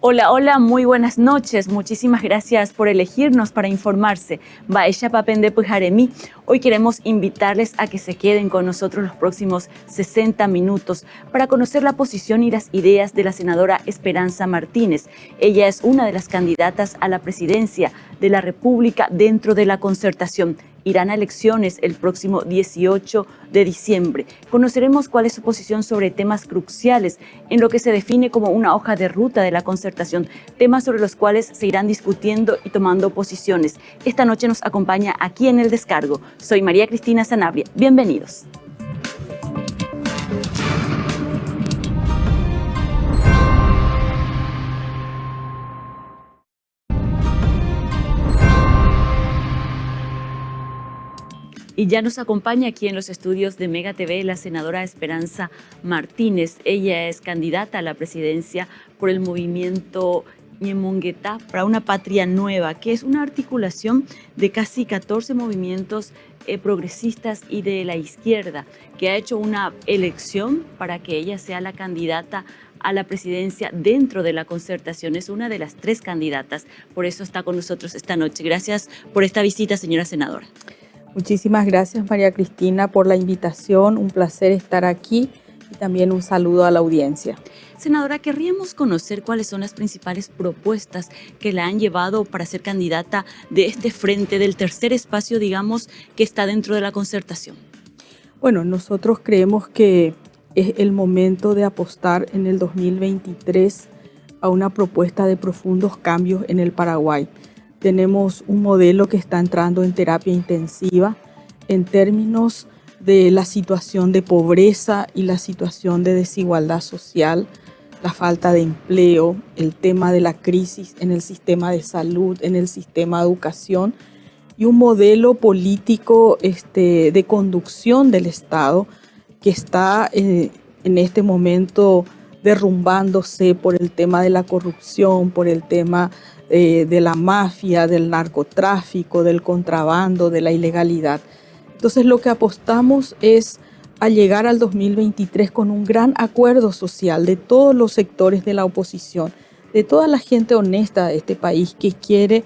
Hola, hola, muy buenas noches. Muchísimas gracias por elegirnos para informarse. Baesha Papende Pujaremi. Hoy queremos invitarles a que se queden con nosotros los próximos 60 minutos para conocer la posición y las ideas de la senadora Esperanza Martínez. Ella es una de las candidatas a la presidencia de la República dentro de la concertación. Irán a elecciones el próximo 18 de diciembre. Conoceremos cuál es su posición sobre temas cruciales en lo que se define como una hoja de ruta de la concertación, temas sobre los cuales se irán discutiendo y tomando posiciones. Esta noche nos acompaña aquí en El Descargo. Soy María Cristina Sanabria. Bienvenidos. Y ya nos acompaña aquí en los estudios de Mega TV la senadora Esperanza Martínez. Ella es candidata a la presidencia por el movimiento Ñemonguetá para una patria nueva, que es una articulación de casi 14 movimientos progresistas y de la izquierda, que ha hecho una elección para que ella sea la candidata a la presidencia dentro de la concertación. Es una de las 3 candidatas, por eso está con nosotros esta noche. Gracias por esta visita, señora senadora. Muchísimas gracias, María Cristina, por la invitación. Un placer estar aquí y también un saludo a la audiencia. Senadora, querríamos conocer cuáles son las principales propuestas que la han llevado para ser candidata de este frente, del tercer espacio, digamos, que está dentro de la concertación. Bueno, nosotros creemos que es el momento de apostar en el 2023 a una propuesta de profundos cambios en el Paraguay. Tenemos un modelo que está entrando en terapia intensiva en términos de la situación de pobreza y la situación de desigualdad social, la falta de empleo, el tema de la crisis en el sistema de salud, en el sistema de educación y un modelo político de conducción del Estado que está en este momento derrumbándose por el tema de la corrupción, por el tema de la mafia, del narcotráfico, del contrabando, de la ilegalidad. Entonces lo que apostamos es a llegar al 2023 con un gran acuerdo social de todos los sectores de la oposición, de toda la gente honesta de este país que quiere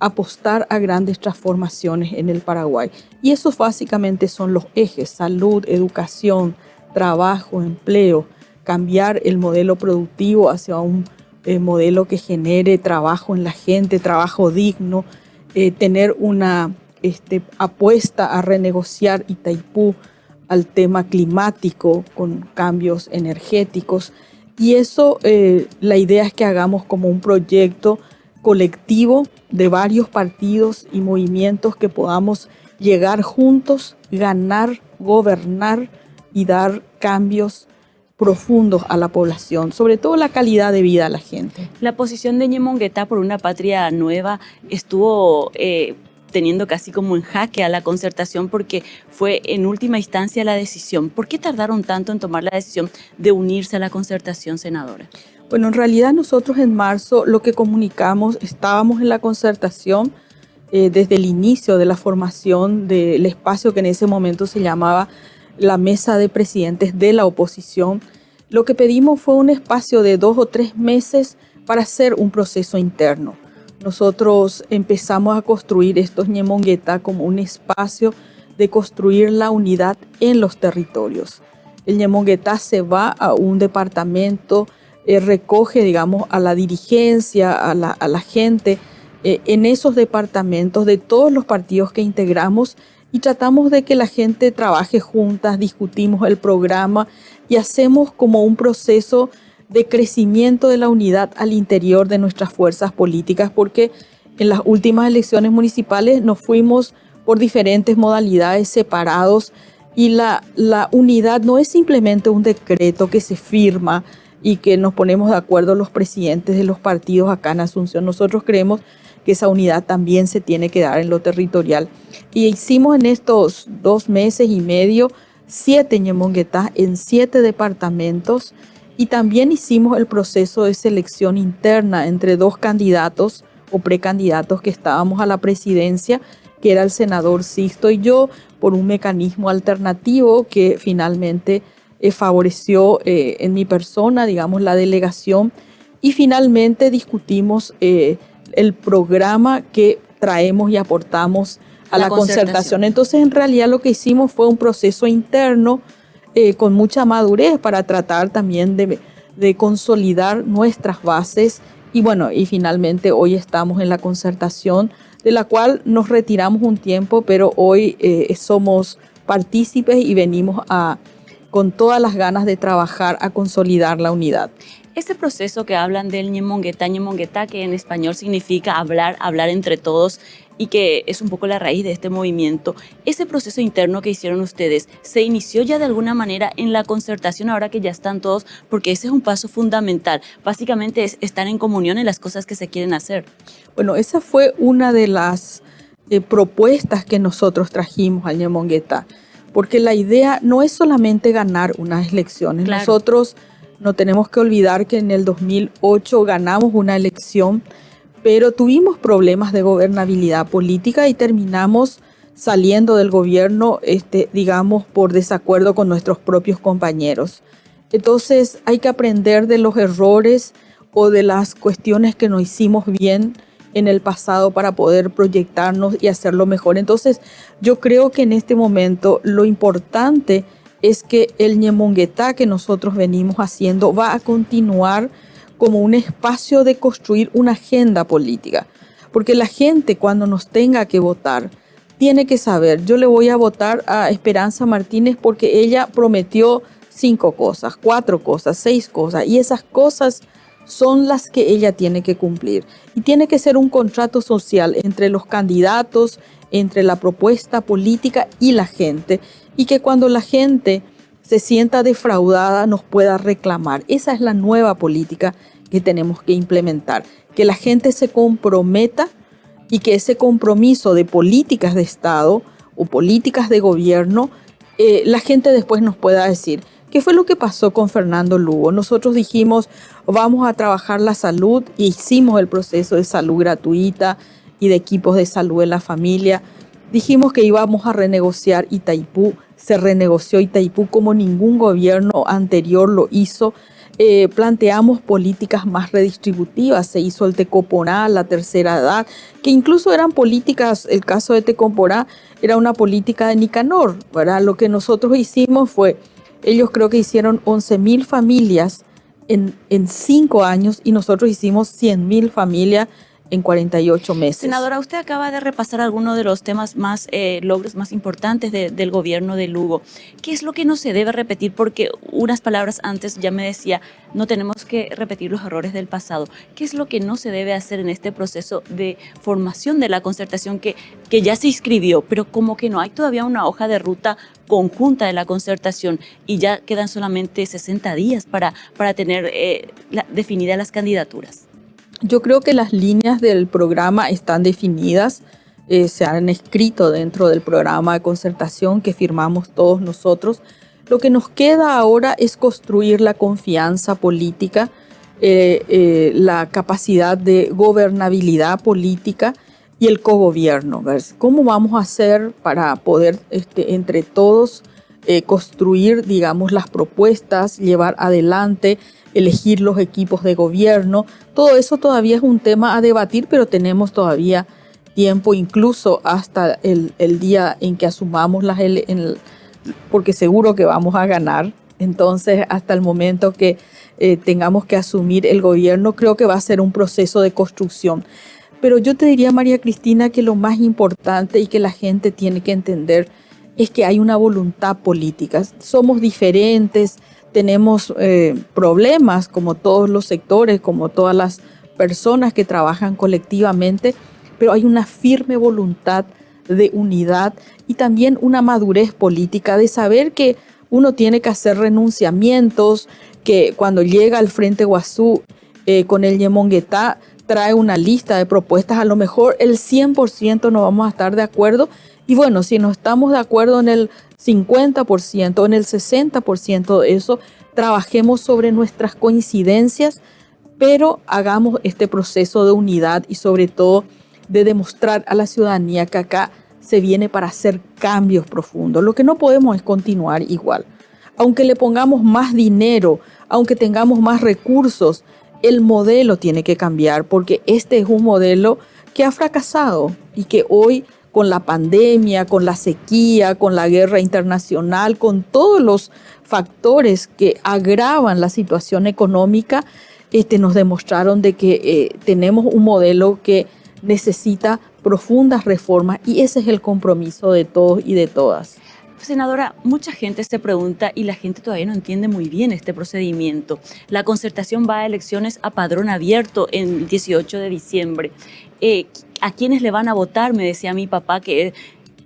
apostar a grandes transformaciones en el Paraguay. Y esos básicamente son los ejes: salud, educación, trabajo, empleo, cambiar el modelo productivo hacia un modelo que genere trabajo en la gente, trabajo digno, tener una apuesta a renegociar Itaipú al tema climático con cambios energéticos. Y eso, la idea es que hagamos como un proyecto colectivo de varios partidos y movimientos que podamos llegar juntos, ganar, gobernar y dar cambios profundos a la población, sobre todo la calidad de vida a la gente. La posición de Ñemonguetá por una patria nueva estuvo teniendo casi como en jaque a la concertación porque fue en última instancia la decisión. ¿Por qué tardaron tanto en tomar la decisión de unirse a la concertación, senadora? Bueno, en realidad nosotros en marzo lo que comunicamos, estábamos en la concertación desde el inicio de la formación del espacio que en ese momento se llamaba la mesa de presidentes de la oposición. Lo que pedimos fue un espacio de 2 o 3 meses para hacer un proceso interno. Nosotros empezamos a construir estos Ñemonguetá como un espacio de construir la unidad en los territorios. El Ñemonguetá se va a un departamento, recoge, digamos, a la dirigencia, a la gente en esos departamentos de todos los partidos que integramos, y tratamos de que la gente trabaje juntas, discutimos el programa y hacemos como un proceso de crecimiento de la unidad al interior de nuestras fuerzas políticas, porque en las últimas elecciones municipales nos fuimos por diferentes modalidades separados y la unidad no es simplemente un decreto que se firma y que nos ponemos de acuerdo los presidentes de los partidos acá en Asunción. Nosotros creemos que esa unidad también se tiene que dar en lo territorial. Y hicimos en estos 2 meses y medio 7 Ñemonguetá en 7 departamentos y también hicimos el proceso de selección interna entre 2 candidatos o precandidatos que estábamos a la presidencia, que era el senador Sixto y yo, por un mecanismo alternativo que finalmente favoreció en mi persona, digamos, la delegación y finalmente discutimos el programa que traemos y aportamos a la concertación. Entonces, en realidad lo que hicimos fue un proceso interno con mucha madurez para tratar también de consolidar nuestras bases. Y bueno, y finalmente hoy estamos en la concertación, de la cual nos retiramos un tiempo, pero hoy somos partícipes y venimos con todas las ganas de trabajar a consolidar la unidad. Este proceso que hablan del Ñemonguetá, que en español significa hablar entre todos y que es un poco la raíz de este movimiento, ese proceso interno que hicieron ustedes, ¿se inició ya de alguna manera en la concertación ahora que ya están todos? Porque ese es un paso fundamental. Básicamente es estar en comunión en las cosas que se quieren hacer. Bueno, esa fue una de las propuestas que nosotros trajimos al Ñemonguetá, porque la idea no es solamente ganar unas elecciones. Claro. Nosotros no tenemos que olvidar que en el 2008 ganamos una elección, pero tuvimos problemas de gobernabilidad política y terminamos saliendo del gobierno, digamos, por desacuerdo con nuestros propios compañeros. Entonces hay que aprender de los errores o de las cuestiones que no hicimos bien en el pasado para poder proyectarnos y hacerlo mejor. Entonces yo creo que en este momento lo importante es que el Ñemonguetá que nosotros venimos haciendo va a continuar como un espacio de construir una agenda política. Porque la gente cuando nos tenga que votar tiene que saber, yo le voy a votar a Esperanza Martínez porque ella prometió 5 cosas, 4 cosas, 6 cosas, y esas cosas son las que ella tiene que cumplir. Y tiene que ser un contrato social entre los candidatos, entre la propuesta política y la gente, y que cuando la gente se sienta defraudada nos pueda reclamar. Esa es la nueva política que tenemos que implementar, que la gente se comprometa y que ese compromiso de políticas de Estado o políticas de gobierno, la gente después nos pueda decir, ¿qué fue lo que pasó con Fernando Lugo? Nosotros dijimos, vamos a trabajar la salud, y hicimos el proceso de salud gratuita y de equipos de salud en la familia. Dijimos que íbamos a renegociar Itaipú, se renegoció Itaipú como ningún gobierno anterior lo hizo. Planteamos políticas más redistributivas, se hizo el Tecomporá, la tercera edad, que incluso eran políticas, el caso de Tecomporá era una política de Nicanor, ¿verdad? Lo que nosotros hicimos fue, ellos creo que hicieron 11.000 familias en 5 años y nosotros hicimos 100.000 familias en 48 meses. Senadora, usted acaba de repasar algunos de los temas más, logros más importantes del gobierno de Lugo. ¿Qué es lo que no se debe repetir? Porque unas palabras antes ya me decía, no tenemos que repetir los errores del pasado. ¿Qué es lo que no se debe hacer en este proceso de formación de la concertación que ya se inscribió, pero como que no hay todavía una hoja de ruta conjunta de la concertación y ya quedan solamente 60 días para tener definidas las candidaturas? Yo creo que las líneas del programa están definidas, se han escrito dentro del programa de concertación que firmamos todos nosotros. Lo que nos queda ahora es construir la confianza política, la capacidad de gobernabilidad política y el cogobierno. ¿Cómo vamos a hacer para poder entre todos construir, digamos, las propuestas, llevar adelante, elegir los equipos de gobierno? Todo eso todavía es un tema a debatir, pero tenemos todavía tiempo, incluso hasta el día en que asumamos porque seguro que vamos a ganar. Entonces, hasta el momento que tengamos que asumir el gobierno, creo que va a ser un proceso de construcción. Pero yo te diría, María Cristina, que lo más importante y que la gente tiene que entender es que hay una voluntad política. Somos diferentes, tenemos problemas como todos los sectores, como todas las personas que trabajan colectivamente, pero hay una firme voluntad de unidad y también una madurez política de saber que uno tiene que hacer renunciamientos, que cuando llega al Frente Guazú con el Ñemonguetá trae una lista de propuestas, a lo mejor el 100% no vamos a estar de acuerdo, y bueno, si no estamos de acuerdo en el 50% o en el 60% de eso, trabajemos sobre nuestras coincidencias, pero hagamos este proceso de unidad y sobre todo de demostrar a la ciudadanía que acá se viene para hacer cambios profundos. Lo que no podemos es continuar igual. Aunque le pongamos más dinero, aunque tengamos más recursos, el modelo tiene que cambiar porque este es un modelo que ha fracasado y que hoy con la pandemia, con la sequía, con la guerra internacional, con todos los factores que agravan la situación económica, nos demostraron de que tenemos un modelo que necesita profundas reformas y ese es el compromiso de todos y de todas. Senadora, mucha gente se pregunta y la gente todavía no entiende muy bien este procedimiento. La concertación va a elecciones a padrón abierto el 18 de diciembre. ¿A quiénes le van a votar? Me decía mi papá que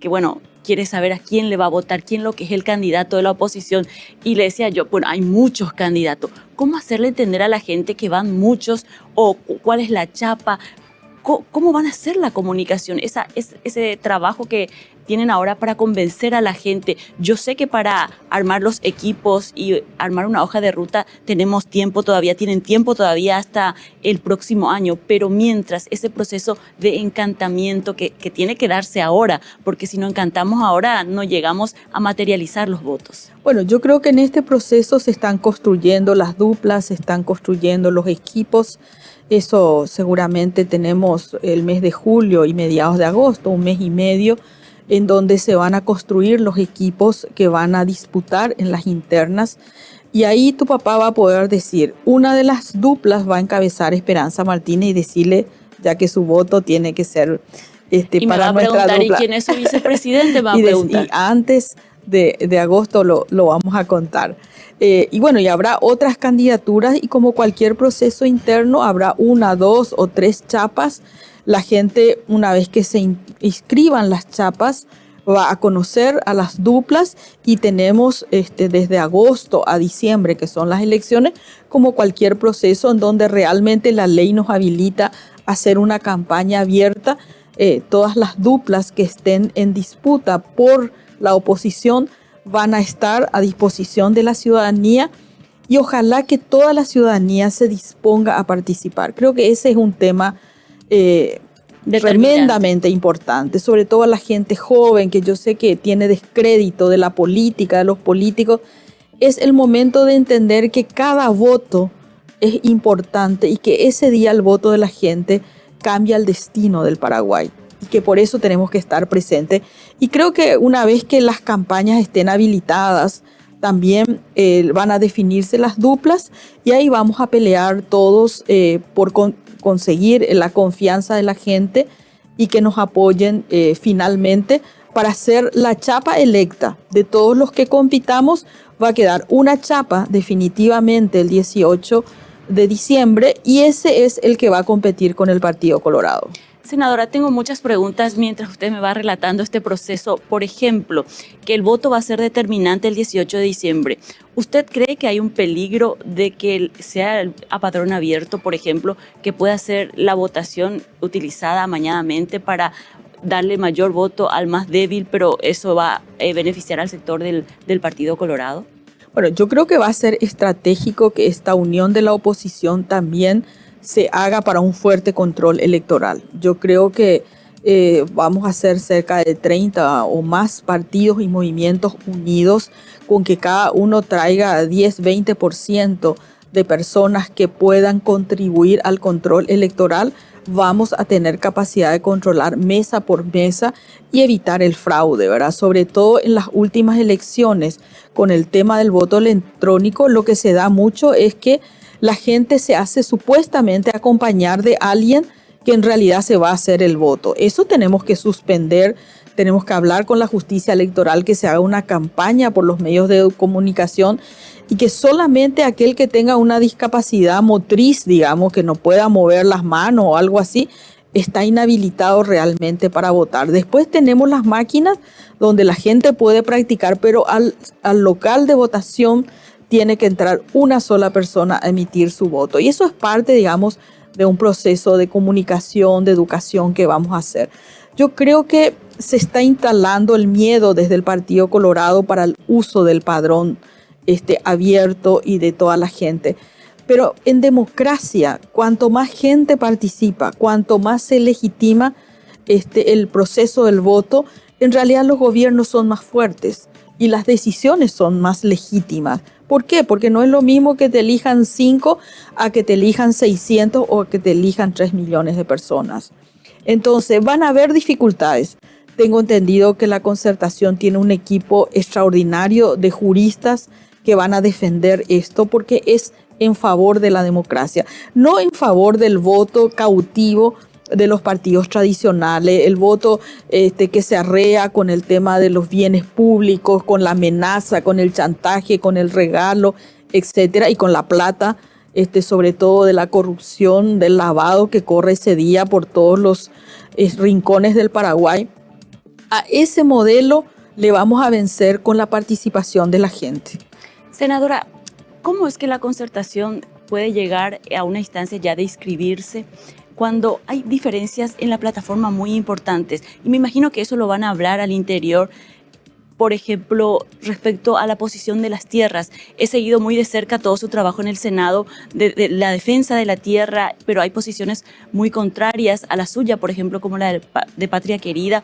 bueno, quiere saber a quién le va a votar, quién lo que es el candidato de la oposición. Y le decía yo, bueno, hay muchos candidatos. ¿Cómo hacerle entender a la gente que van muchos o cuál es la chapa? ¿Cómo van a hacer la comunicación? Ese trabajo que tienen ahora para convencer a la gente. Yo sé que para armar los equipos y armar una hoja de ruta tenemos tiempo todavía, tienen tiempo todavía hasta el próximo año, pero mientras ese proceso de encantamiento que tiene que darse ahora, porque si no encantamos ahora no llegamos a materializar los votos. Bueno, yo creo que en este proceso se están construyendo las duplas, se están construyendo los equipos. Eso seguramente tenemos el mes de julio y mediados de agosto, un mes y medio, en donde se van a construir los equipos que van a disputar en las internas. Y ahí tu papá va a poder decir, una de las duplas va a encabezar Esperanza Martínez y decirle, ya que su voto tiene que ser y para nuestra dupla. ¿Y quién es su vicepresidente? Me va a preguntar. Y antes de agosto lo vamos a contar. Y bueno, y habrá otras candidaturas y como cualquier proceso interno habrá 1, 2 o 3 chapas. La gente, una vez que se inscriban las chapas, va a conocer a las duplas y tenemos desde agosto a diciembre, que son las elecciones, como cualquier proceso en donde realmente la ley nos habilita a hacer una campaña abierta. Todas las duplas que estén en disputa por la oposición van a estar a disposición de la ciudadanía y ojalá que toda la ciudadanía se disponga a participar. Creo que ese es un tema tremendamente importante, sobre todo a la gente joven que yo sé que tiene descrédito de la política, de los políticos. Es el momento de entender que cada voto es importante y que ese día el voto de la gente cambia el destino del Paraguay y que por eso tenemos que estar presentes. Y creo que una vez que las campañas estén habilitadas, también van a definirse las duplas y ahí vamos a pelear todos por conseguir la confianza de la gente y que nos apoyen finalmente para ser la chapa electa. De todos los que compitamos va a quedar una chapa definitivamente el 18 de diciembre y ese es el que va a competir con el Partido Colorado. Senadora, tengo muchas preguntas mientras usted me va relatando este proceso. Por ejemplo, que el voto va a ser determinante el 18 de diciembre. ¿Usted cree que hay un peligro de que sea a padrón abierto, por ejemplo, que pueda ser la votación utilizada amañadamente para darle mayor voto al más débil, pero eso va a beneficiar al sector del Partido Colorado? Bueno, yo creo que va a ser estratégico que esta unión de la oposición también se haga para un fuerte control electoral. Yo creo que vamos a ser cerca de 30 o más partidos y movimientos unidos con que cada uno traiga 10-20% de personas que puedan contribuir al control electoral. Vamos a tener capacidad de controlar mesa por mesa y evitar el fraude, ¿verdad? Sobre todo en las últimas elecciones, con el tema del voto electrónico, lo que se da mucho es que la gente se hace supuestamente acompañar de alguien que en realidad se va a hacer el voto. Eso tenemos que suspender, tenemos que hablar con la justicia electoral, que se haga una campaña por los medios de comunicación y que solamente aquel que tenga una discapacidad motriz, digamos, que no pueda mover las manos o algo así, está inhabilitado realmente para votar. Después tenemos las máquinas donde la gente puede practicar, pero al local de votación tiene que entrar una sola persona a emitir su voto. Y eso es parte, digamos, de un proceso de comunicación, de educación que vamos a hacer. Yo creo que se está instalando el miedo desde el Partido Colorado para el uso del padrón abierto y de toda la gente. Pero en democracia, cuanto más gente participa, cuanto más se legitima el proceso del voto, en realidad los gobiernos son más fuertes y las decisiones son más legítimas, ¿Por qué? Porque no es lo mismo que te elijan 5 a que te elijan 600 o que te elijan 3 millones de personas. Entonces van a haber dificultades. Tengo entendido que la Concertación tiene un equipo extraordinario de juristas que van a defender esto porque es en favor de la democracia, no en favor del voto cautivo de los partidos tradicionales, el voto que se arrea con el tema de los bienes públicos, con la amenaza, con el chantaje, con el regalo, etcétera, y con la plata, sobre todo de la corrupción, del lavado que corre ese día por todos los rincones del Paraguay. A ese modelo le vamos a vencer con la participación de la gente. Senadora, ¿cómo es que la Concertación puede llegar a una instancia ya de inscribirse cuando hay diferencias en la plataforma muy importantes? Y me imagino que eso lo van a hablar al interior. Por ejemplo, respecto a la posición de las tierras. He seguido muy de cerca todo su trabajo en el Senado de la defensa de la tierra, pero hay posiciones muy contrarias a la suya, por ejemplo, como la de Patria Querida.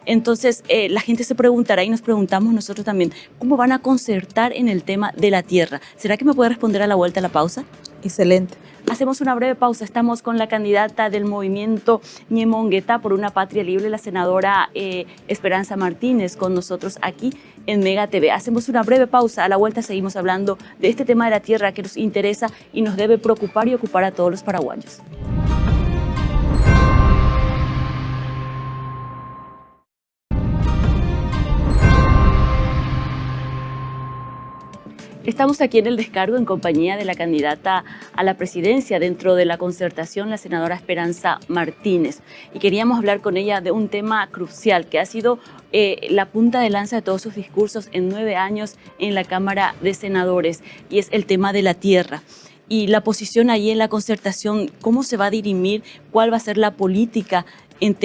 Entonces, la gente se preguntará y nos preguntamos nosotros también, ¿cómo van a concertar en el tema de la tierra? ¿Será que me puede responder a la vuelta a la pausa? Excelente. Hacemos una breve pausa. Estamos con la candidata del movimiento Ñemongueta por una Patria Libre, la senadora Esperanza Martínez, con nosotros aquí en Mega TV. Hacemos una breve pausa. A la vuelta seguimos hablando de este tema de la tierra que nos interesa y nos debe preocupar y ocupar a todos los paraguayos. Estamos aquí en el descargo en compañía de la candidata a la presidencia dentro de la Concertación, la senadora Esperanza Martínez. Y queríamos hablar con ella de un tema crucial que ha sido la punta de lanza de todos sus discursos en 9 años en la Cámara de Senadores, y es el tema de la tierra. Y la posición ahí en la Concertación, ¿cómo se va a dirimir? ¿Cuál va a ser la política en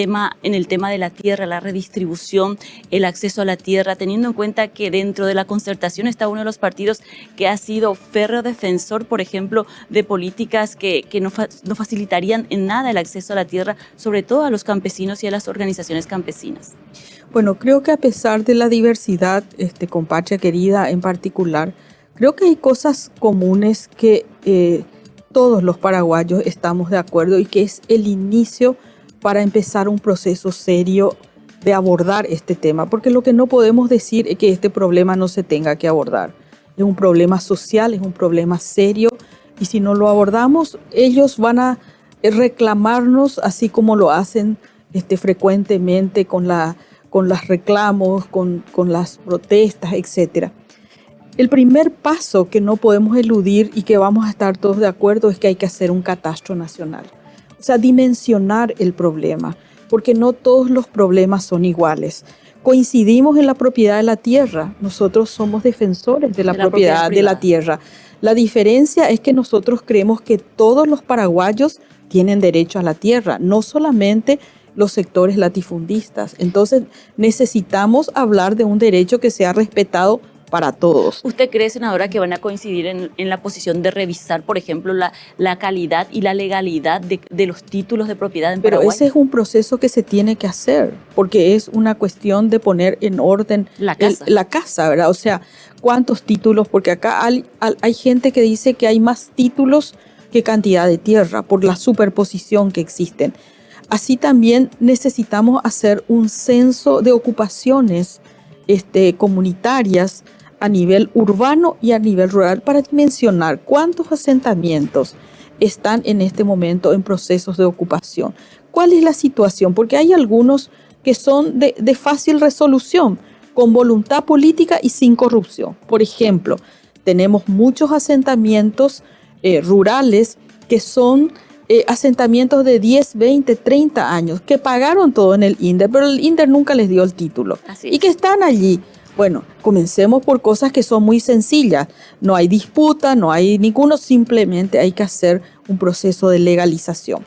el tema de la tierra, la redistribución, el acceso a la tierra, teniendo en cuenta que dentro de la Concertación está uno de los partidos que ha sido férreo defensor, por ejemplo, de políticas que no facilitarían en nada el acceso a la tierra, sobre todo a los campesinos y a las organizaciones campesinas? Bueno, creo que a pesar de la diversidad, con Patria Querida en particular, creo que hay cosas comunes que todos los paraguayos estamos de acuerdo y que es el inicio para empezar un proceso serio de abordar este tema, porque lo que no podemos decir es que este problema no se tenga que abordar. Es un problema social, es un problema serio, y si no lo abordamos, ellos van a reclamarnos, así como lo hacen frecuentemente con los reclamos, con las protestas, etc. El primer paso que no podemos eludir y que vamos a estar todos de acuerdo es que hay que hacer un catastro nacional. O sea, dimensionar el problema, porque no todos los problemas son iguales. Coincidimos en la propiedad de la tierra. Nosotros somos defensores de la propiedad de la tierra. La diferencia es que nosotros creemos que todos los paraguayos tienen derecho a la tierra, no solamente los sectores latifundistas. Entonces, necesitamos hablar de un derecho que sea respetado para todos. ¿Usted cree, senadora, que van a coincidir en la posición de revisar, por ejemplo, la calidad y la legalidad de los títulos de propiedad en Paraguay? Pero ese es un proceso que se tiene que hacer, porque es una cuestión de poner en orden la casa, ¿verdad? O sea, ¿cuántos títulos? Porque acá hay gente que dice que hay más títulos que cantidad de tierra por la superposición que existen. Así también necesitamos hacer un censo de ocupaciones comunitarias a nivel urbano y a nivel rural para mencionar cuántos asentamientos están en este momento en procesos de ocupación. ¿Cuál es la situación? Porque hay algunos que son de fácil resolución, con voluntad política y sin corrupción. Por ejemplo, tenemos muchos asentamientos rurales que son asentamientos de 10, 20, 30 años, que pagaron todo en el INDER, pero el INDER nunca les dio el título. Y que están allí. Bueno, comencemos por cosas que son muy sencillas. No hay disputa, no hay ninguno, simplemente hay que hacer un proceso de legalización.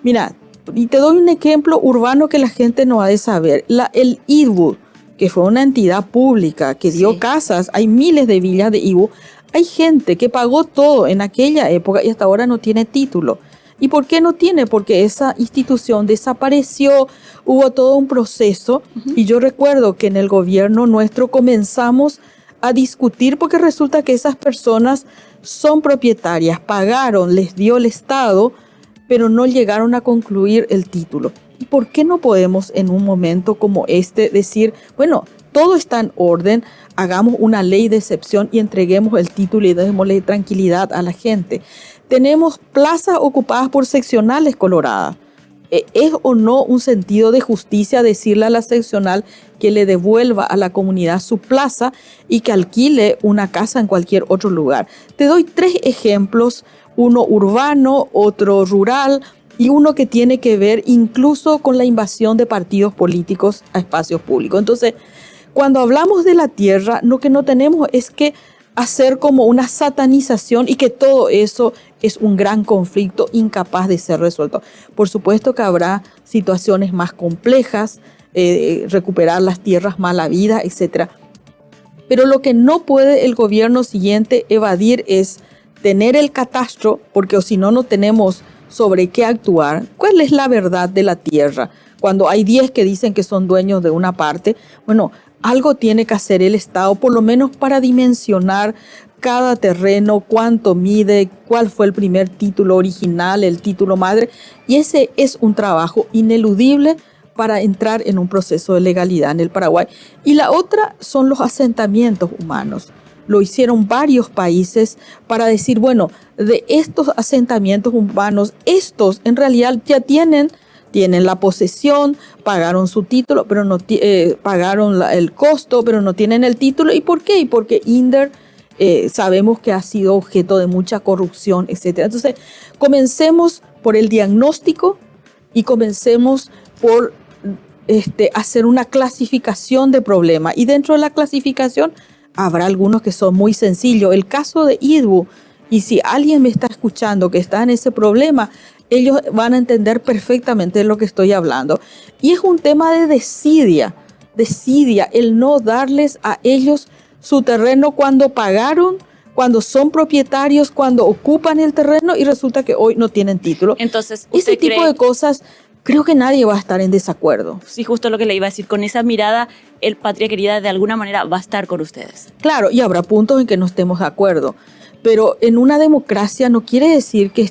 Mira, y te doy un ejemplo urbano que la gente no ha de saber. El IRBU, que fue una entidad pública que dio casas, hay miles de villas de IRBU. Hay gente que pagó todo en aquella época y hasta ahora no tiene título. ¿Y por qué no tiene? Porque esa institución desapareció, hubo todo un proceso. Y yo recuerdo que en el gobierno nuestro comenzamos a discutir porque resulta que esas personas son propietarias, pagaron, les dio el Estado, pero no llegaron a concluir el título. ¿Y por qué no podemos en un momento como este decir, bueno, todo está en orden, hagamos una ley de excepción y entreguemos el título y démosle tranquilidad a la gente? Tenemos plazas ocupadas por seccionales coloradas. ¿Es o no un sentido de justicia decirle a la seccional que le devuelva a la comunidad su plaza y que alquile una casa en cualquier otro lugar? Te doy 3 ejemplos, uno urbano, otro rural y uno que tiene que ver incluso con la invasión de partidos políticos a espacios públicos. Entonces, cuando hablamos de la tierra, lo que no tenemos es que hacer como una satanización y que todo eso es un gran conflicto incapaz de ser resuelto. Por supuesto que habrá situaciones más complejas, recuperar las tierras mal habidas, etc. Pero lo que no puede el gobierno siguiente evadir es tener el catastro, porque o si no, no tenemos sobre qué actuar. ¿Cuál es la verdad de la tierra? Cuando hay 10 que dicen que son dueños de una parte, bueno, algo tiene que hacer el Estado, por lo menos para dimensionar cada terreno, cuánto mide, cuál fue el primer título original, el título madre. Y ese es un trabajo ineludible para entrar en un proceso de legalidad en el Paraguay. Y la otra son los asentamientos humanos. Lo hicieron varios países para decir, bueno, de estos asentamientos humanos, estos en realidad ya tienen la posesión, pagaron su título, pero no pagaron el costo, pero no tienen el título. ¿Y por qué? Y porque INDER sabemos que ha sido objeto de mucha corrupción, etc. Entonces, comencemos por el diagnóstico y comencemos por hacer una clasificación de problemas. Y dentro de la clasificación habrá algunos que son muy sencillos. El caso de Idbu, y si alguien me está escuchando que está en ese problema, ellos van a entender perfectamente de lo que estoy hablando. Y es un tema de desidia, el no darles a ellos su terreno cuando pagaron, cuando son propietarios, cuando ocupan el terreno y resulta que hoy no tienen título. Entonces, ese tipo de cosas, creo que nadie va a estar en desacuerdo. Sí, justo lo que le iba a decir. Con esa mirada, el Patria Querida de alguna manera va a estar con ustedes. Claro, y habrá puntos en que no estemos de acuerdo. Pero en una democracia no quiere decir que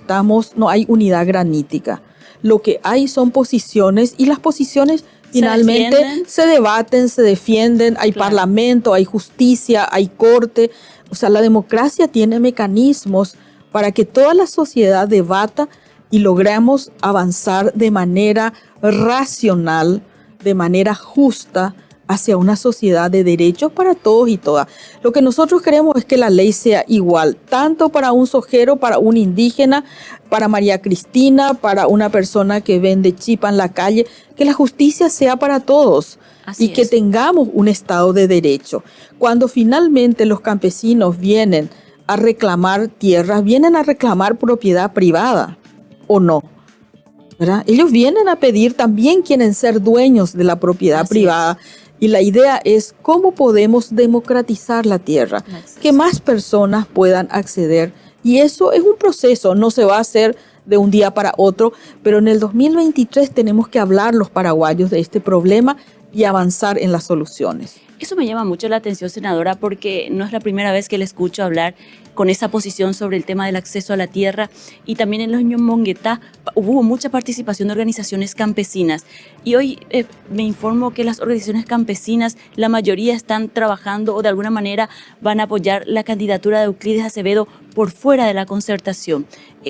no hay unidad granítica. Lo que hay son posiciones y las posiciones finalmente se debaten, se defienden. Hay parlamento, hay justicia, hay corte. O sea, la democracia tiene mecanismos para que toda la sociedad debata y logramos avanzar de manera racional, de manera justa, hacia una sociedad de derechos para todos y todas. Lo que nosotros queremos es que la ley sea igual, tanto para un sojero, para un indígena, para María Cristina, para una persona que vende chipa en la calle, que la justicia sea para todos. Así y que tengamos un Estado de derecho. Cuando finalmente los campesinos vienen a reclamar tierras, vienen a reclamar propiedad privada, ¿o no? ¿Verdad? Ellos vienen a pedir, también quieren ser dueños de la propiedad privada. Y la idea es cómo podemos democratizar la tierra, que más personas puedan acceder. Y eso es un proceso, no se va a hacer de un día para otro, pero en el 2023 tenemos que hablar los paraguayos de este problema y avanzar en las soluciones. Eso me llama mucho la atención, senadora, porque no es la primera vez que le escucho hablar con esa posición sobre el tema del acceso a la tierra, y también en los Ñemonguetá hubo mucha participación de organizaciones campesinas, y hoy me informo que las organizaciones campesinas, la mayoría están trabajando o de alguna manera van a apoyar la candidatura de Euclides Acevedo por fuera de la concertación.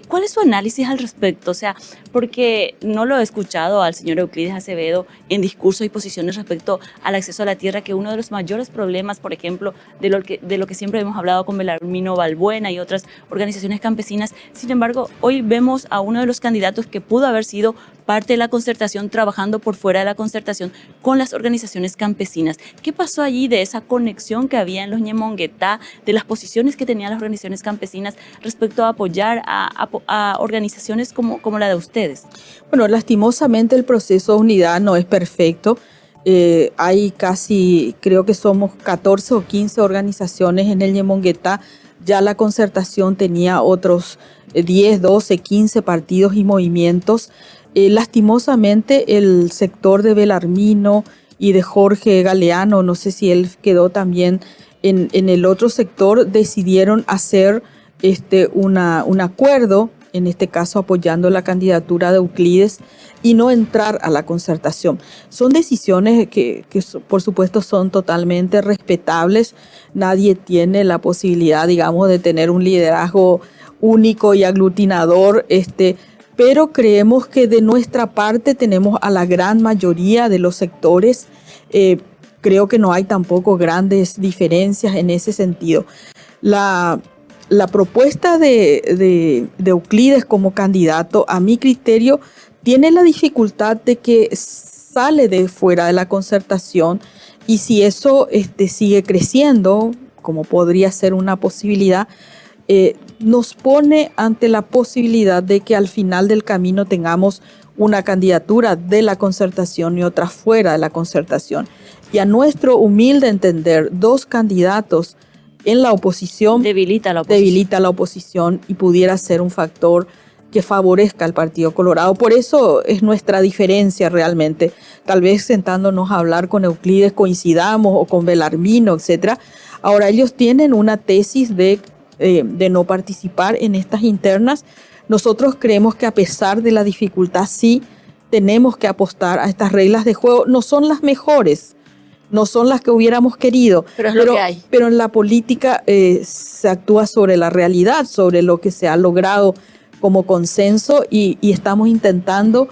¿Cuál es su análisis al respecto? O sea, porque no lo he escuchado al señor Euclides Acevedo en discursos y posiciones respecto al acceso a la tierra, que uno de los mayores problemas, por ejemplo, de lo que siempre hemos hablado con Belarmino Balbuena y otras organizaciones campesinas. Sin embargo, hoy vemos a uno de los candidatos que pudo haber sido parte de la concertación trabajando por fuera de la concertación con las organizaciones campesinas. ¿Qué pasó allí de esa conexión que había en los Ñemonguetá, de las posiciones que tenían las organizaciones campesinas respecto a apoyar a organizaciones como la de ustedes? Bueno, lastimosamente el proceso de unidad no es perfecto. Hay casi, creo que somos 14 o 15 organizaciones en el Ñemonguetá. Ya la concertación tenía otros 10, 12, 15 partidos y movimientos. Lastimosamente el sector de Belarmino y de Jorge Galeano, no sé si él quedó también en el otro sector decidieron hacer un acuerdo, en este caso apoyando la candidatura de Euclides, y no entrar a la concertación. Son decisiones que por supuesto son totalmente respetables. Nadie tiene la posibilidad, digamos, de tener un liderazgo único y aglutinador, pero creemos que de nuestra parte tenemos a la gran mayoría de los sectores. Creo que no hay tampoco grandes diferencias en ese sentido. La propuesta de Euclides como candidato, a mi criterio, tiene la dificultad de que sale de fuera de la concertación, y si eso sigue creciendo, como podría ser una posibilidad, nos pone ante la posibilidad de que al final del camino tengamos una candidatura de la concertación y otra fuera de la concertación. Y a nuestro humilde entender, dos candidatos en la oposición debilita la oposición y pudiera ser un factor que favorezca al Partido Colorado. Por eso es nuestra diferencia realmente. Tal vez sentándonos a hablar con Euclides coincidamos, o con Belarmino, etc. Ahora, ellos tienen una tesis de no participar en estas internas. Nosotros creemos que a pesar de la dificultad, sí tenemos que apostar a estas reglas de juego. No son las mejores, no son las que hubiéramos querido, pero es lo que hay. Pero en la política se actúa sobre la realidad, sobre lo que se ha logrado como consenso, y estamos intentando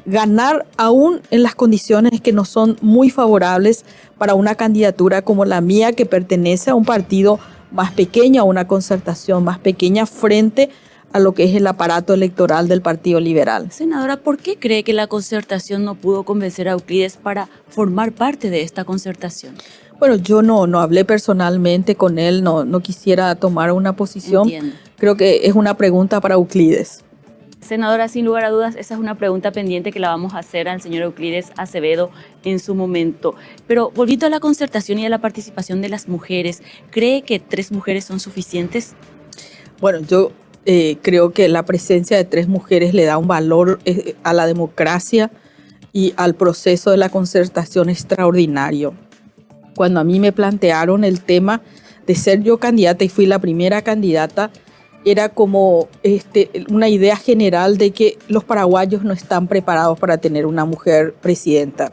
ganar aún en las condiciones que no son muy favorables para una candidatura como la mía, que pertenece a un partido más pequeño, a una concertación más pequeña frente a lo que es el aparato electoral del Partido Liberal. Senadora, ¿por qué cree que la concertación no pudo convencer a Euclides para formar parte de esta concertación? Bueno, yo no hablé personalmente con él, no quisiera tomar una posición. Entiendo. Creo que es una pregunta para Euclides. Senadora, sin lugar a dudas, esa es una pregunta pendiente que la vamos a hacer al señor Euclides Acevedo en su momento. Pero volviendo a la concertación y a la participación de las mujeres, ¿cree que 3 mujeres son suficientes? Bueno, yo creo que la presencia de 3 mujeres le da un valor a la democracia y al proceso de la concertación extraordinario. Cuando a mí me plantearon el tema de ser yo candidata, y fui la primera candidata, era como una idea general de que los paraguayos no están preparados para tener una mujer presidenta.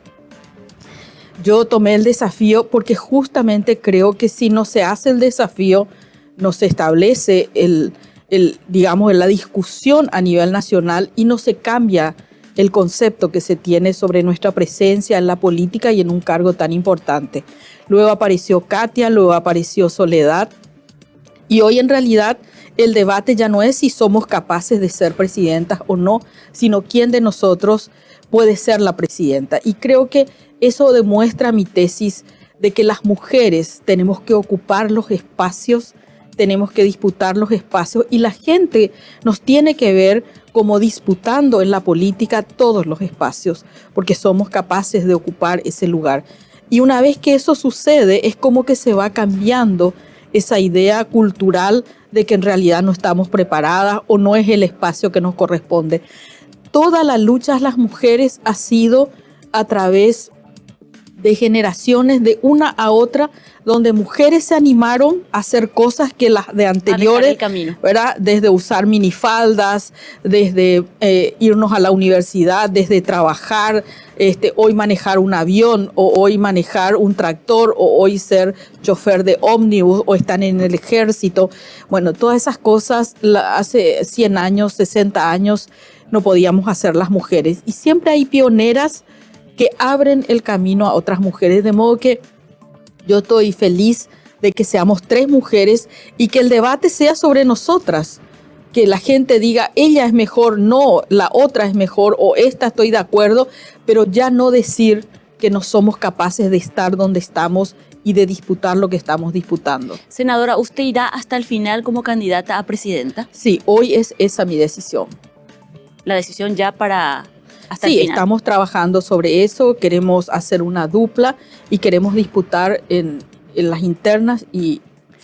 Yo tomé el desafío porque justamente creo que si no se hace el desafío, no se establece digamos, la discusión a nivel nacional y no se cambia el concepto que se tiene sobre nuestra presencia en la política y en un cargo tan importante. Luego apareció Katia, luego apareció Soledad, y hoy en realidad el debate ya no es si somos capaces de ser presidentas o no, sino quién de nosotros puede ser la presidenta. Y creo que eso demuestra mi tesis de que las mujeres tenemos que ocupar los espacios, tenemos que disputar los espacios, y la gente nos tiene que ver como disputando en la política todos los espacios, porque somos capaces de ocupar ese lugar. Y una vez que eso sucede, es como que se va cambiando esa idea cultural de que en realidad no estamos preparadas o no es el espacio que nos corresponde. Toda la lucha de las mujeres ha sido a través de generaciones, de una a otra, donde mujeres se animaron a hacer cosas que las de anteriores, ¿verdad? Desde usar minifaldas, desde irnos a la universidad, desde trabajar, hoy manejar un avión, o hoy manejar un tractor, o hoy ser chofer de ómnibus, o estar en el ejército. Bueno, todas esas cosas hace 100 años, 60 años no podíamos hacer las mujeres. Y siempre hay pioneras que abren el camino a otras mujeres, de modo que yo estoy feliz de que seamos 3 mujeres y que el debate sea sobre nosotras, que la gente diga, ella es mejor, no, la otra es mejor, o esta estoy de acuerdo, pero ya no decir que no somos capaces de estar donde estamos y de disputar lo que estamos disputando. Senadora, ¿usted irá hasta el final como candidata a presidenta? Sí, hoy es esa mi decisión. La decisión ya para... Sí, estamos trabajando sobre eso, queremos hacer una dupla y queremos disputar en las internas y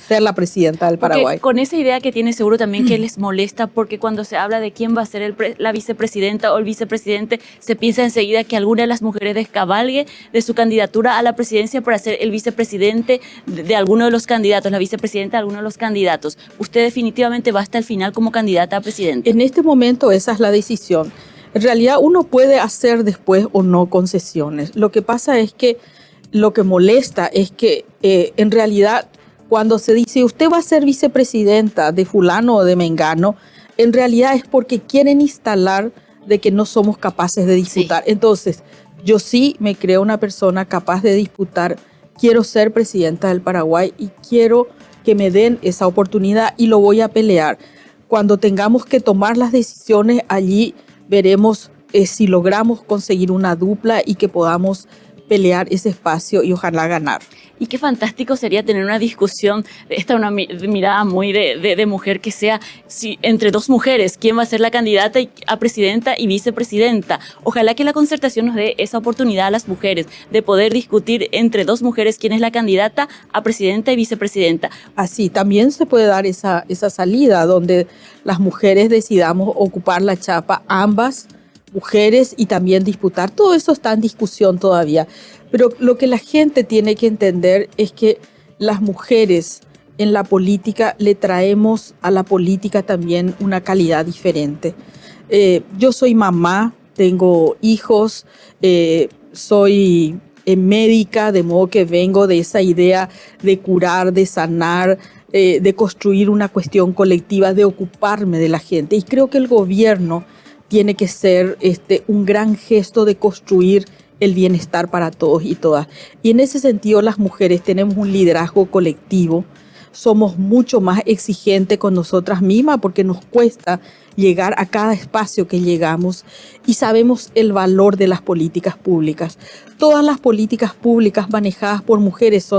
ser la presidenta del Paraguay. Con esa idea que tiene seguro también que les molesta, porque cuando se habla de quién va a ser la vicepresidenta o el vicepresidente, se piensa enseguida que alguna de las mujeres descabalgue de su candidatura a la presidencia para ser el vicepresidente de alguno de los candidatos, la vicepresidenta de alguno de los candidatos. ¿Usted definitivamente va hasta el final como candidata a presidente? En este momento esa es la decisión. En realidad uno puede hacer después o no concesiones. Lo que pasa es que lo que molesta es que en realidad cuando se dice usted va a ser vicepresidenta de fulano o de mengano, en realidad es porque quieren instalar de que no somos capaces de disputar. Sí. Entonces, yo sí me creo una persona capaz de disputar. Quiero ser presidenta del Paraguay y quiero que me den esa oportunidad y lo voy a pelear. Cuando tengamos que tomar las decisiones, allí veremos si logramos conseguir una dupla y que podamos pelear ese espacio y ojalá ganar. Y qué fantástico sería tener una discusión, una mirada muy de mujer que sea entre dos mujeres, quién va a ser la candidata a presidenta y vicepresidenta. Ojalá que la Concertación nos dé esa oportunidad a las mujeres de poder discutir entre dos mujeres quién es la candidata a presidenta y vicepresidenta. Así también se puede dar esa salida donde las mujeres decidamos ocupar la chapa ambas mujeres y también disputar. Todo eso está en discusión todavía. Pero lo que la gente tiene que entender es que las mujeres en la política le traemos a la política también una calidad diferente. Yo soy mamá, tengo hijos, soy médica, de modo que vengo de esa idea de curar, de sanar, de construir una cuestión colectiva, de ocuparme de la gente. Y creo que el gobierno tiene que ser un gran gesto de construir el bienestar para todos y todas. Y en ese sentido las mujeres tenemos un liderazgo colectivo, somos mucho más exigentes con nosotras mismas porque nos cuesta llegar a cada espacio que llegamos y sabemos el valor de las políticas públicas. Todas las políticas públicas manejadas por mujeres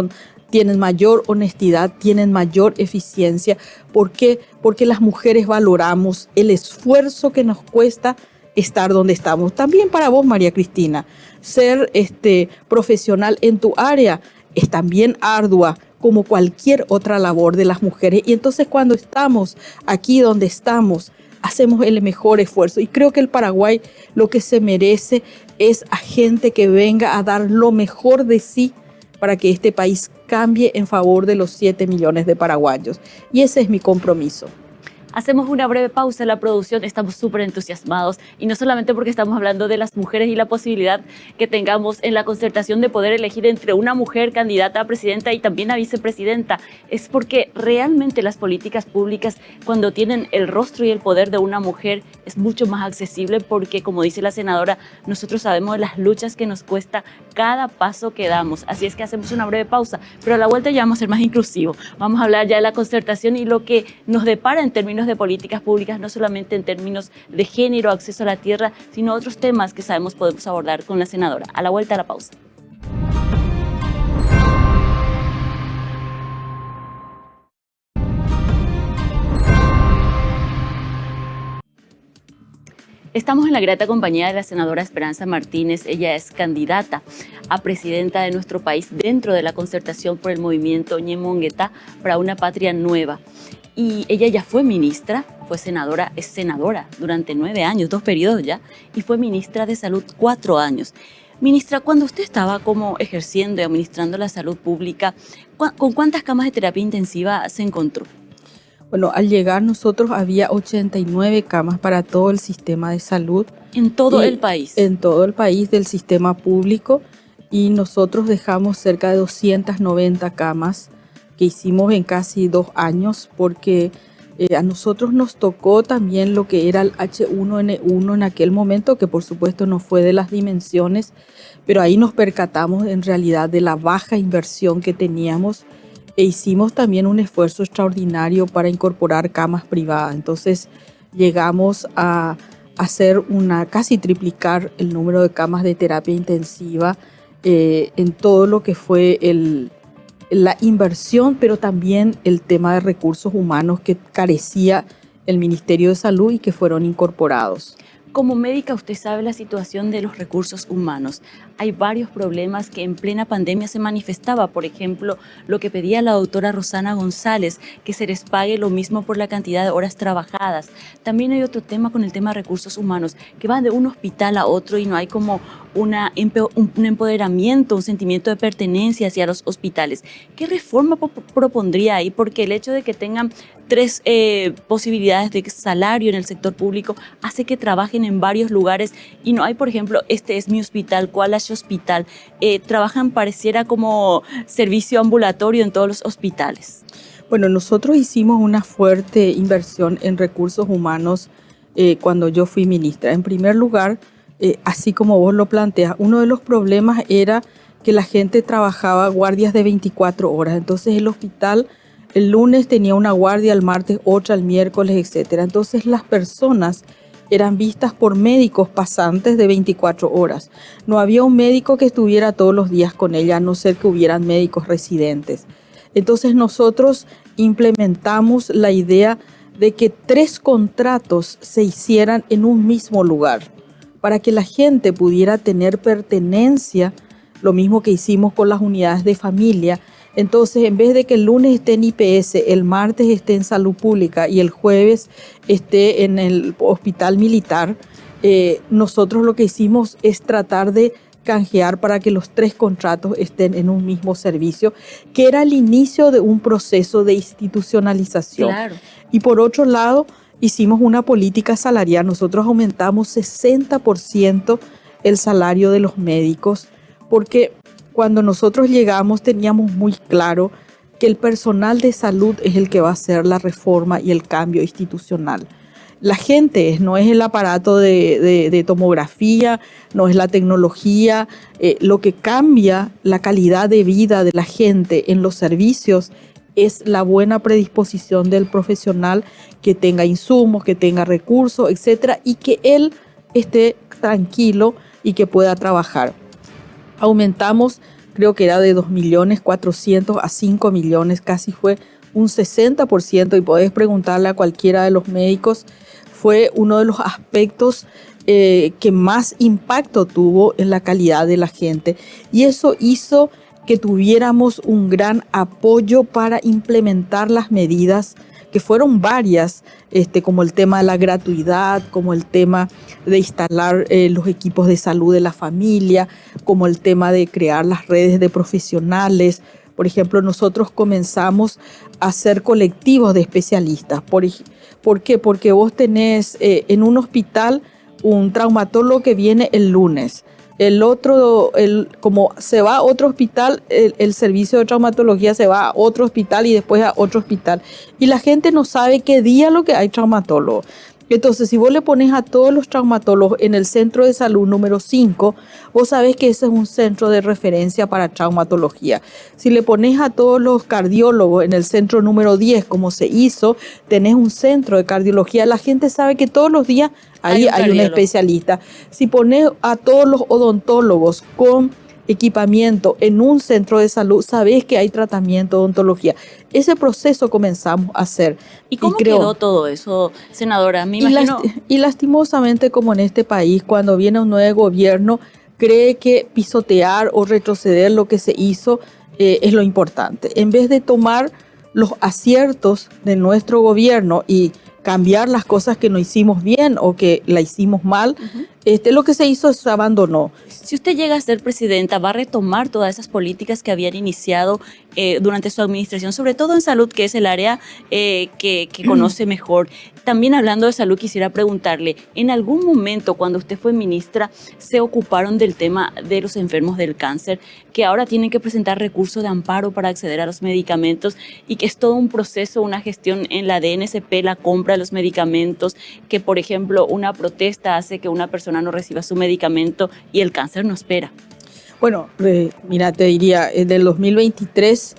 tienen mayor honestidad, tienen mayor eficiencia. ¿Por qué? Porque las mujeres valoramos el esfuerzo que nos cuesta estar donde estamos. También para vos, María Cristina, ser profesional en tu área es también ardua como cualquier otra labor de las mujeres. Y entonces cuando estamos aquí donde estamos, hacemos el mejor esfuerzo. Y creo que el Paraguay lo que se merece es a gente que venga a dar lo mejor de sí para que este país cambie en favor de los 7 millones de paraguayos. Y ese es mi compromiso. Hacemos una breve pausa en la producción, estamos súper entusiasmados y no solamente porque estamos hablando de las mujeres y la posibilidad que tengamos en la Concertación de poder elegir entre una mujer candidata a presidenta y también a vicepresidenta, es porque realmente las políticas públicas cuando tienen el rostro y el poder de una mujer es mucho más accesible porque, como dice la senadora, nosotros sabemos de las luchas que nos cuesta cada paso que damos. Así es que hacemos una breve pausa, pero a la vuelta ya vamos a ser más inclusivos. Vamos a hablar ya de la Concertación y lo que nos depara en términos de políticas públicas, no solamente en términos de género, acceso a la tierra, sino otros temas que sabemos podemos abordar con la senadora. A la vuelta a la pausa. Estamos en la grata compañía de la senadora Esperanza Martínez. Ella es candidata a presidenta de nuestro país dentro de la Concertación por el movimiento Ñemonguetá para una patria nueva. Y ella ya fue ministra, fue senadora, es senadora durante 9 años, 2 periodos ya, y fue ministra de Salud 4 años. Ministra, cuando usted estaba como ejerciendo y administrando la salud pública, ¿con cuántas camas de terapia intensiva se encontró? Bueno, al llegar nosotros había 89 camas para todo el sistema de salud. ¿En todo el país? En todo el país del sistema público, y nosotros dejamos cerca de 290 camas que hicimos en casi 2 años porque a nosotros nos tocó también lo que era el H1N1 en aquel momento, que por supuesto no fue de las dimensiones, pero ahí nos percatamos en realidad de la baja inversión que teníamos e hicimos también un esfuerzo extraordinario para incorporar camas privadas. Entonces llegamos a hacer casi triplicar el número de camas de terapia intensiva en todo lo que fue la inversión, pero también el tema de recursos humanos que carecía el Ministerio de Salud y que fueron incorporados. Como médica, usted sabe la situación de los recursos humanos. Hay varios problemas que en plena pandemia se manifestaba. Por ejemplo, lo que pedía la doctora Rosana González, que se les pague lo mismo por la cantidad de horas trabajadas. También hay otro tema con el tema de recursos humanos, que van de un hospital a otro y no hay como un empoderamiento, un sentimiento de pertenencia hacia los hospitales. ¿Qué reforma propondría ahí? Porque el hecho de que tengan tres posibilidades de salario en el sector público hace que trabajen en varios lugares y no hay, por ejemplo, este es mi hospital, ¿cuál es su hospital? Trabajan pareciera como servicio ambulatorio en todos los hospitales. Bueno, nosotros hicimos una fuerte inversión en recursos humanos cuando yo fui ministra. En primer lugar, así como vos lo planteas, uno de los problemas era que la gente trabajaba guardias de 24 horas. Entonces el hospital el lunes tenía una guardia, el martes otra, el miércoles, etc. Entonces las personas eran vistas por médicos pasantes de 24 horas. No había un médico que estuviera todos los días con ella, a no ser que hubieran médicos residentes. Entonces nosotros implementamos la idea de que 3 contratos se hicieran en un mismo lugar para que la gente pudiera tener pertenencia, lo mismo que hicimos con las unidades de familia. Entonces, en vez de que el lunes esté en IPS, el martes esté en salud pública y el jueves esté en el hospital militar, nosotros lo que hicimos es tratar de canjear para que los 3 contratos estén en un mismo servicio, que era el inicio de un proceso de institucionalización. Claro. Y por otro lado, hicimos una política salarial. Nosotros aumentamos 60% el salario de los médicos, porque cuando nosotros llegamos teníamos muy claro que el personal de salud es el que va a hacer la reforma y el cambio institucional. La gente no es el aparato de tomografía, no es la tecnología. Lo que cambia la calidad de vida de la gente en los servicios es la buena predisposición del profesional, que tenga insumos, que tenga recursos, etcétera, y que él esté tranquilo y que pueda trabajar. Aumentamos, creo que era de 2.400.000 a 5 millones, casi fue un 60%, y podés preguntarle a cualquiera de los médicos, fue uno de los aspectos que más impacto tuvo en la calidad de la gente. Y eso hizo que tuviéramos un gran apoyo para implementar las medidas, que fueron varias, como el tema de la gratuidad, como el tema de instalar los equipos de salud de la familia, como el tema de crear las redes de profesionales. Por ejemplo, nosotros comenzamos a hacer colectivos de especialistas. ¿Por qué? Porque vos tenés en un hospital un traumatólogo que viene el lunes. El otro, como se va a otro hospital, el servicio de traumatología se va a otro hospital y después a otro hospital. Y la gente no sabe qué día lo que hay traumatólogo. Entonces, si vos le pones a todos los traumatólogos en el centro de salud número 5, vos sabés que ese es un centro de referencia para traumatología. Si le pones a todos los cardiólogos en el centro número 10, como se hizo, tenés un centro de cardiología. La gente sabe que todos los días ahí hay un especialista. Si pones a todos los odontólogos con equipamiento en un centro de salud, sabés que hay tratamiento de odontología. Ese proceso comenzamos a hacer. ¿Y cómo quedó todo eso, senadora? Me imagino... Y lastimosamente, como en este país, cuando viene un nuevo gobierno, cree que pisotear o retroceder lo que se hizo es lo importante. En vez de tomar los aciertos de nuestro gobierno y cambiar las cosas que no hicimos bien o que la hicimos mal, lo que se hizo se abandonó. Si usted llega a ser presidenta, ¿va a retomar todas esas políticas que habían iniciado durante su administración, sobre todo en salud, que es el área que conoce mejor? También hablando de salud, quisiera preguntarle, ¿en algún momento cuando usted fue ministra se ocuparon del tema de los enfermos del cáncer, que ahora tienen que presentar recursos de amparo para acceder a los medicamentos y que es todo un proceso, una gestión en la DNSP, la compra de los medicamentos, que por ejemplo una protesta hace que una persona no reciba su medicamento y el cáncer no espera? Bueno, mira, te diría, del 2023,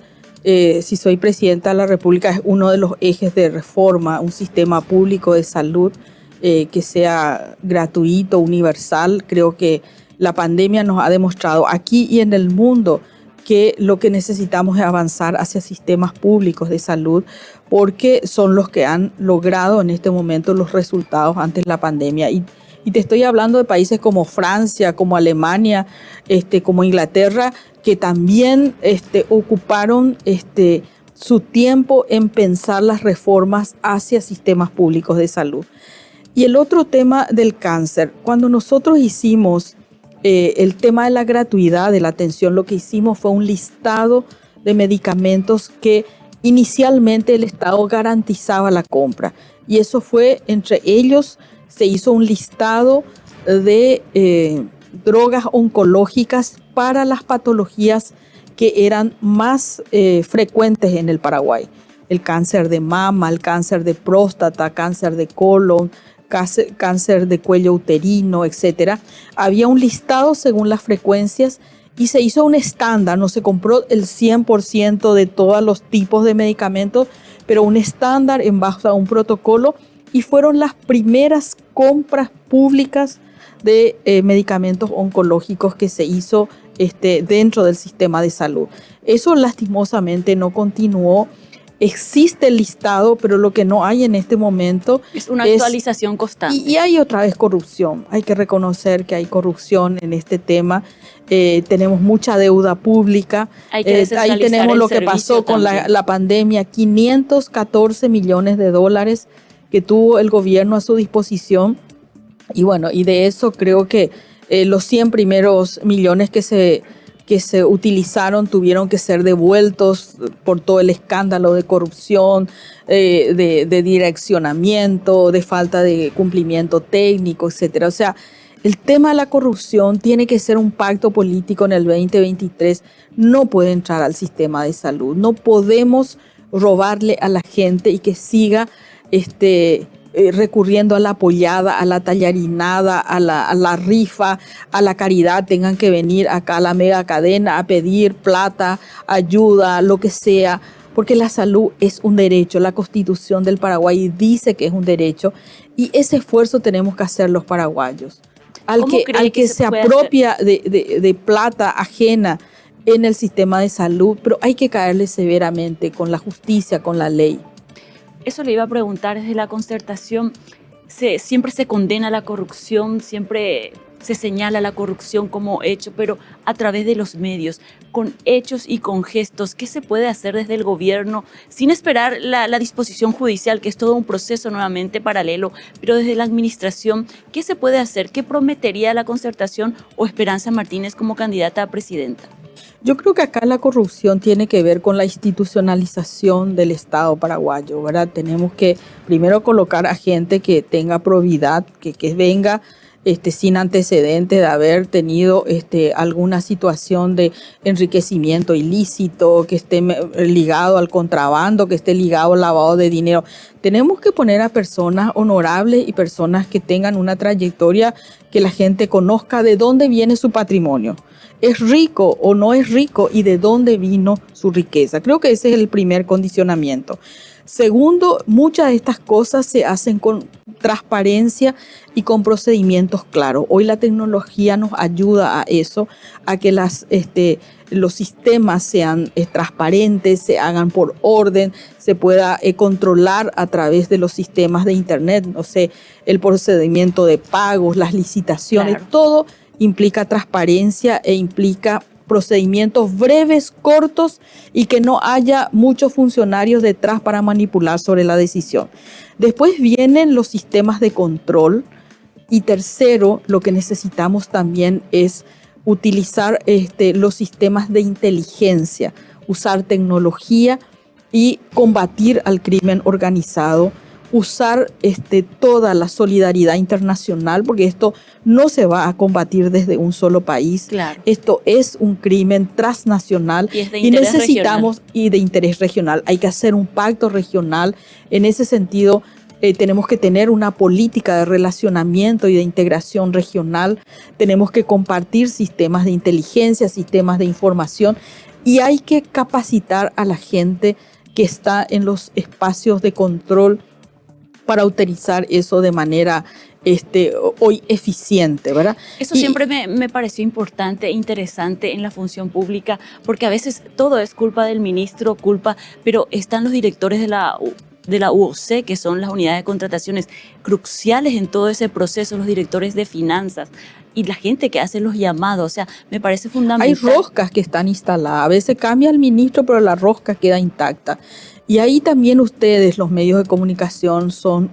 si soy presidenta de la República, es uno de los ejes de reforma, un sistema público de salud que sea gratuito, universal. Creo que la pandemia nos ha demostrado aquí y en el mundo que lo que necesitamos es avanzar hacia sistemas públicos de salud, porque son los que han logrado en este momento los resultados ante la pandemia. Y Y te estoy hablando de países como Francia, como Alemania, como Inglaterra, que también ocuparon su tiempo en pensar las reformas hacia sistemas públicos de salud. Y el otro tema del cáncer, cuando nosotros hicimos el tema de la gratuidad de la atención, lo que hicimos fue un listado de medicamentos que inicialmente el Estado garantizaba la compra. Y eso fue, entre ellos, se hizo un listado de drogas oncológicas para las patologías que eran más frecuentes en el Paraguay. El cáncer de mama, el cáncer de próstata, cáncer de colon, cáncer de cuello uterino, etc. Había un listado según las frecuencias y se hizo un estándar. No se compró el 100% de todos los tipos de medicamentos, pero un estándar en base a un protocolo, y fueron las primeras compras públicas de medicamentos oncológicos que se hizo dentro del sistema de salud. Eso lastimosamente no continuó. Existe el listado, pero lo que no hay en este momento es una actualización constante. Y hay otra vez corrupción. Hay que reconocer que hay corrupción en este tema. Tenemos mucha deuda pública. Hay que ahí tenemos lo que pasó con la pandemia, 514 millones de dólares que tuvo el gobierno a su disposición. Y bueno, y de eso creo que los 100 primeros millones que se utilizaron tuvieron que ser devueltos por todo el escándalo de corrupción, de direccionamiento, de falta de cumplimiento técnico, etcétera. O sea, el tema de la corrupción tiene que ser un pacto político en el 2023. No puede entrar al sistema de salud. No podemos robarle a la gente y que siga recurriendo a la apoyada, a la tallarinada, a la rifa, a la caridad, tengan que venir acá a la mega cadena a pedir plata, ayuda, lo que sea, porque la salud es un derecho. La Constitución del Paraguay dice que es un derecho y ese esfuerzo tenemos que hacer los paraguayos. Al que se apropia de plata ajena en el sistema de salud, pero hay que caerle severamente con la justicia, con la ley. Eso le iba a preguntar. Desde la Concertación siempre se condena la corrupción, siempre se señala la corrupción como hecho, pero a través de los medios, con hechos y con gestos. ¿Qué se puede hacer desde el gobierno sin esperar la disposición judicial, que es todo un proceso nuevamente paralelo, pero desde la administración, qué se puede hacer? ¿Qué prometería la Concertación o Esperanza Martínez como candidata a presidenta? Yo creo que acá la corrupción tiene que ver con la institucionalización del Estado paraguayo, ¿verdad? Tenemos que primero colocar a gente que tenga probidad, que venga sin antecedentes de haber tenido alguna situación de enriquecimiento ilícito, que esté ligado al contrabando, que esté ligado al lavado de dinero. Tenemos que poner a personas honorables y personas que tengan una trayectoria que la gente conozca de dónde viene su patrimonio. ¿Es rico o no es rico y de dónde vino su riqueza? Creo que ese es el primer condicionamiento. Segundo, muchas de estas cosas se hacen con transparencia y con procedimientos claros. Hoy la tecnología nos ayuda a eso, a que los sistemas sean transparentes, se hagan por orden, se pueda controlar a través de los sistemas de internet, no sé, el procedimiento de pagos, las licitaciones, claro. Todo implica transparencia e implica procedimientos breves, cortos y que no haya muchos funcionarios detrás para manipular sobre la decisión. Después vienen los sistemas de control y tercero, lo que necesitamos también es utilizar los sistemas de inteligencia, usar tecnología y combatir al crimen organizado, usar toda la solidaridad internacional, porque esto no se va a combatir desde un solo país. Claro. Esto es un crimen transnacional y necesitamos regional. Y de interés regional. Hay que hacer un pacto regional. En ese sentido, tenemos que tener una política de relacionamiento y de integración regional. Tenemos que compartir sistemas de inteligencia, sistemas de información y hay que capacitar a la gente que está en los espacios de control para utilizar eso de manera hoy eficiente, ¿verdad? Eso siempre me pareció importante e interesante en la función pública, porque a veces todo es culpa del ministro, pero están los directores de la de la UOC, que son las unidades de contrataciones cruciales en todo ese proceso, los directores de finanzas y la gente que hace los llamados. O sea, me parece fundamental. Hay roscas que están instaladas. A veces cambia el ministro, pero la rosca queda intacta. Y ahí también ustedes, los medios de comunicación, son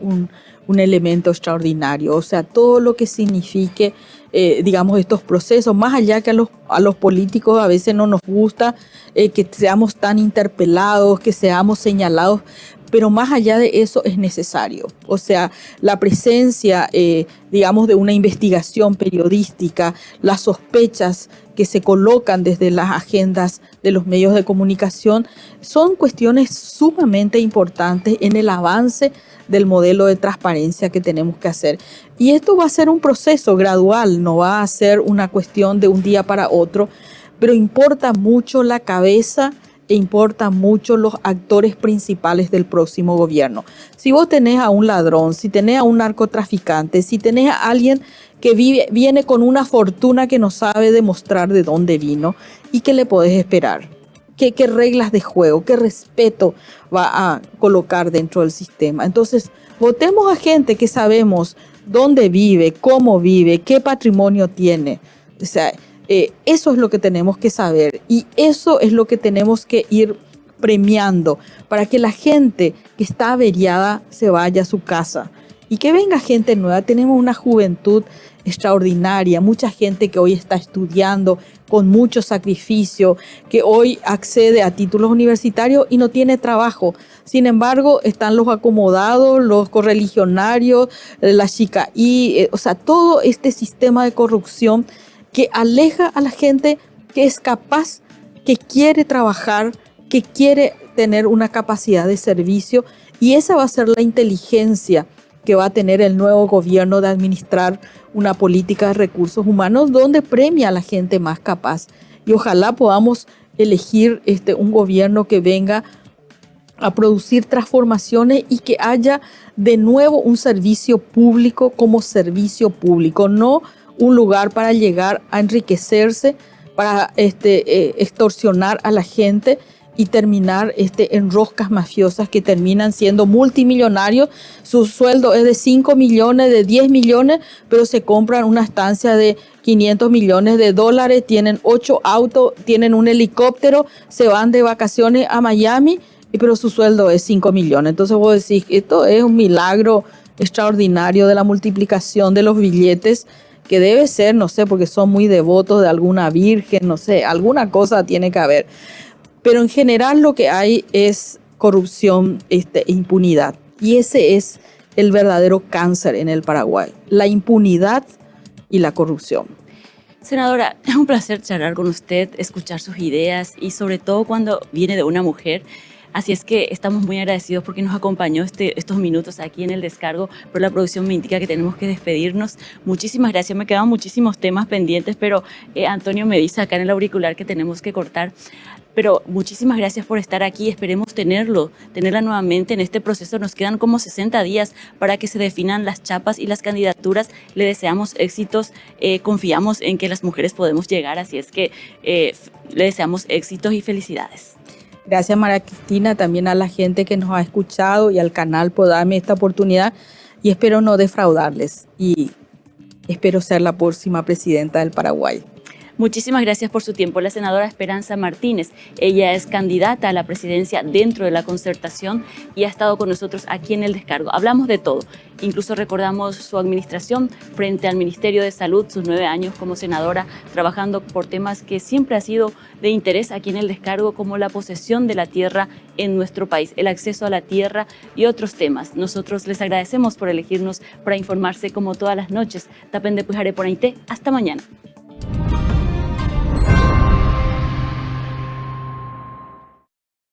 un elemento extraordinario. O sea, todo lo que signifique, digamos, estos procesos, más allá que a los políticos a veces no nos gusta que seamos tan interpelados, que seamos señalados, pero más allá de eso es necesario. O sea, la presencia, digamos, de una investigación periodística, las sospechas que se colocan desde las agendas de los medios de comunicación, son cuestiones sumamente importantes en el avance del modelo de transparencia que tenemos que hacer. Y esto va a ser un proceso gradual, no va a ser una cuestión de un día para otro, pero importa mucho la cabeza e importan mucho los actores principales del próximo gobierno. Si vos tenés a un ladrón, si tenés a un narcotraficante, si tenés a alguien que viene con una fortuna que no sabe demostrar de dónde vino, ¿y qué le podés esperar? ¿Qué reglas de juego, qué respeto va a colocar dentro del sistema? Entonces, votemos a gente que sabemos dónde vive, cómo vive, qué patrimonio tiene. O sea, eso es lo que tenemos que saber y eso es lo que tenemos que ir premiando para que la gente que está averiada se vaya a su casa y que venga gente nueva. Tenemos una juventud extraordinaria, mucha gente que hoy está estudiando con mucho sacrificio, que hoy accede a títulos universitarios y no tiene trabajo. Sin embargo, están los acomodados, los correligionarios, la chicaí, o sea, todo este sistema de corrupción que aleja a la gente que es capaz, que quiere trabajar, que quiere tener una capacidad de servicio, y esa va a ser la inteligencia que va a tener el nuevo gobierno de administrar una política de recursos humanos donde premia a la gente más capaz. Y ojalá podamos elegir un gobierno que venga a producir transformaciones y que haya de nuevo un servicio público como servicio público, no un lugar para llegar a enriquecerse, para extorsionar a la gente y terminar en roscas mafiosas que terminan siendo multimillonarios. Su sueldo es de 5 millones, de 10 millones, pero se compran una estancia de 500 millones de dólares, tienen 8 autos, tienen un helicóptero, se van de vacaciones a Miami, pero su sueldo es 5 millones. Entonces vos decís, esto es un milagro extraordinario de la multiplicación de los billetes, que debe ser, no sé, porque son muy devotos de alguna virgen, no sé, alguna cosa tiene que haber. Pero en general lo que hay es corrupción e impunidad. Y ese es el verdadero cáncer en el Paraguay, la impunidad y la corrupción. Senadora, es un placer charlar con usted, escuchar sus ideas y sobre todo cuando viene de una mujer. Así es que estamos muy agradecidos porque nos acompañó estos minutos aquí en el descargo, pero la producción me indica que tenemos que despedirnos. Muchísimas gracias, me quedan muchísimos temas pendientes, pero Antonio me dice acá en el auricular que tenemos que cortar. Pero muchísimas gracias por estar aquí, esperemos tenerla nuevamente en este proceso. Nos quedan como 60 días para que se definan las chapas y las candidaturas. Le deseamos éxitos, confiamos en que las mujeres podemos llegar, así es que le deseamos éxitos y felicidades. Gracias, María Cristina, también a la gente que nos ha escuchado y al canal por darme esta oportunidad y espero no defraudarles y espero ser la próxima presidenta del Paraguay. Muchísimas gracias por su tiempo. La senadora Esperanza Martínez, ella es candidata a la presidencia dentro de la Concertación y ha estado con nosotros aquí en el descargo. Hablamos de todo, incluso recordamos su administración frente al Ministerio de Salud, sus 9 años como senadora, trabajando por temas que siempre ha sido de interés aquí en el descargo, como la posesión de la tierra en nuestro país, el acceso a la tierra y otros temas. Nosotros les agradecemos por elegirnos para informarse como todas las noches. Tapen de Pujare por Aité. Hasta mañana.